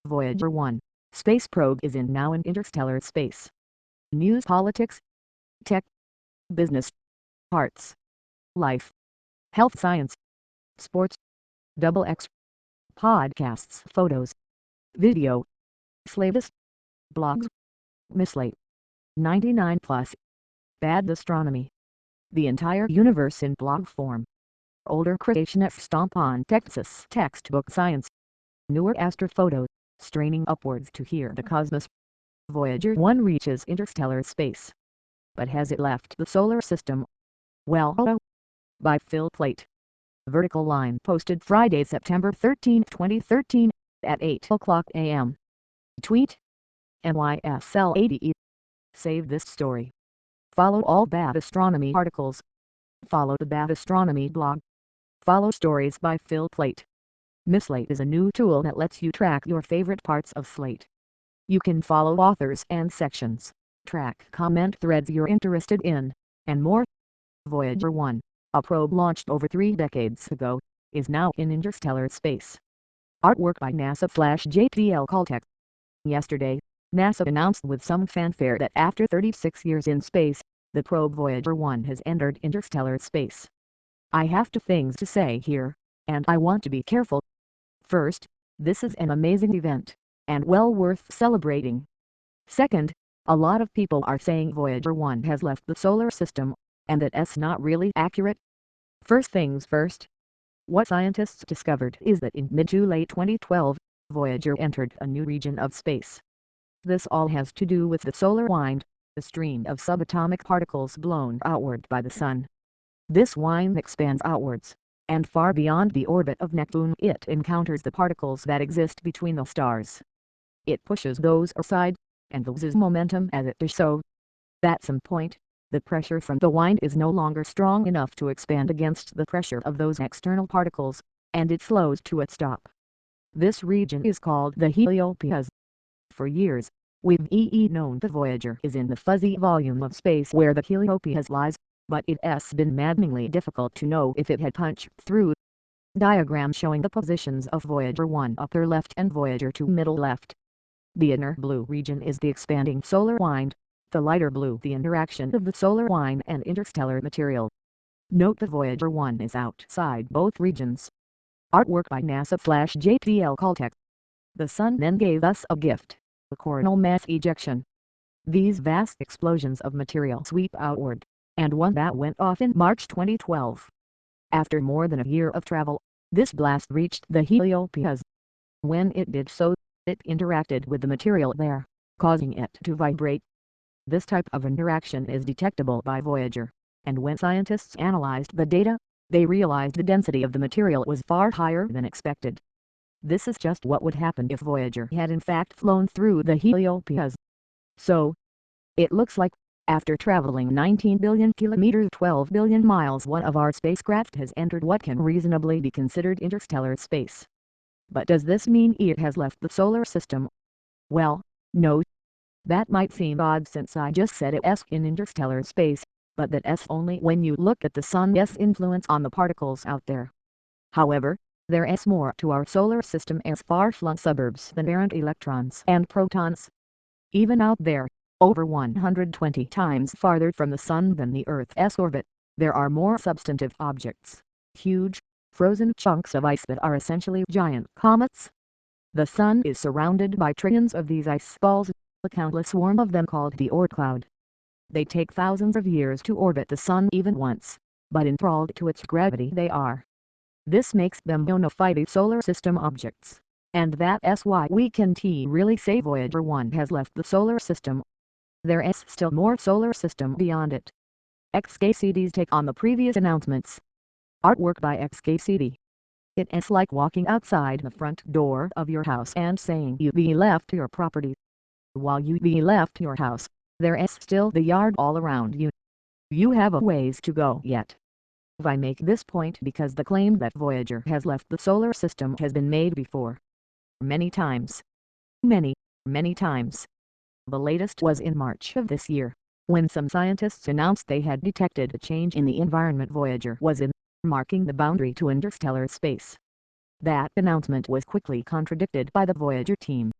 Voyager 1 space probe is now in interstellar space. News, politics, tech, business, arts, life, health, science, sports, double X, podcasts, photos, video, slavist, blogs, mislate, 99 plus, bad astronomy. The entire universe in blog form. Older creationists stomp on Texas textbook science. Newer astrophotos, straining upwards to hear the cosmos. Voyager 1 reaches interstellar space. But has it left the solar system? Well, by Phil Plait. Vertical line posted Friday, September 13, 2013, at 8:00 a.m. Tweet: NYSL80E. Save this story. Follow all Bad Astronomy articles. Follow the Bad Astronomy blog. Follow stories by Phil Plait. Mislate is a new tool that lets you track your favorite parts of Slate. You can follow authors and sections, track comment threads you're interested in, and more. Voyager 1, a probe launched over 3 decades ago, is now in interstellar space. Artwork by NASA/JPL Caltech. Yesterday, NASA announced with some fanfare that after 36 years in space, the probe Voyager 1 has entered interstellar space. I have two things to say here, and I want to be careful. First, this is an amazing event, and well worth celebrating. Second, a lot of people are saying Voyager 1 has left the solar system, and that's not really accurate. First things first. What scientists discovered is that in mid to late 2012, Voyager entered a new region of space. This all has to do with the solar wind, a stream of subatomic particles blown outward by the Sun. This wind expands outwards, and far beyond the orbit of Neptune it encounters the particles that exist between the stars. It pushes those aside, and loses momentum as it does so. At some point, the pressure from the wind is no longer strong enough to expand against the pressure of those external particles, and it slows to a stop. This region is called the heliopause. For years, we've known the Voyager is in the fuzzy volume of space where the heliopause lies, but it's been maddeningly difficult to know if it had punched through. Diagram showing the positions of Voyager 1 upper left and Voyager 2 middle left. The inner blue region is the expanding solar wind, the lighter blue the interaction of the solar wind and interstellar material. Note the Voyager 1 is outside both regions. Artwork by NASA/JPL Caltech. The Sun then gave us a gift, a coronal mass ejection. These vast explosions of material sweep outward, and one that went off in March 2012. After more than a year of travel, this blast reached the heliopause. When it did so, it interacted with the material there, causing it to vibrate. This type of interaction is detectable by Voyager, and when scientists analyzed the data, they realized the density of the material was far higher than expected. This is just what would happen if Voyager had in fact flown through the heliopause. So, it looks like, after traveling 19 billion kilometers 12 billion miles, one of our spacecraft has entered what can reasonably be considered interstellar space. But does this mean it has left the solar system? Well, no. That might seem odd since I just said it's in interstellar space, but that's only when you look at the Sun's influence on the particles out there. However, there's more to our solar system as far-flung suburbs than errant electrons and protons. Even out there, over 120 times farther from the Sun than the Earth's orbit, there are more substantive objects, huge, frozen chunks of ice that are essentially giant comets. The Sun is surrounded by trillions of these ice balls, a countless swarm of them called the Oort cloud. They take thousands of years to orbit the Sun even once, but enthralled to its gravity they are. This makes them bona fide solar system objects, and that's why we can really say Voyager 1 has left the solar system. There's still more solar system beyond it. XKCD's take on the previous announcements. Artwork by XKCD. It's like walking outside the front door of your house and saying you left your property. While you left your house, there's still the yard all around you. You have a ways to go yet. I make this point because the claim that Voyager has left the solar system has been made before. Many times. Many times. The latest was in March of this year, when some scientists announced they had detected a change in the environment Voyager was in, marking the boundary to interstellar space. That announcement was quickly contradicted by the Voyager team.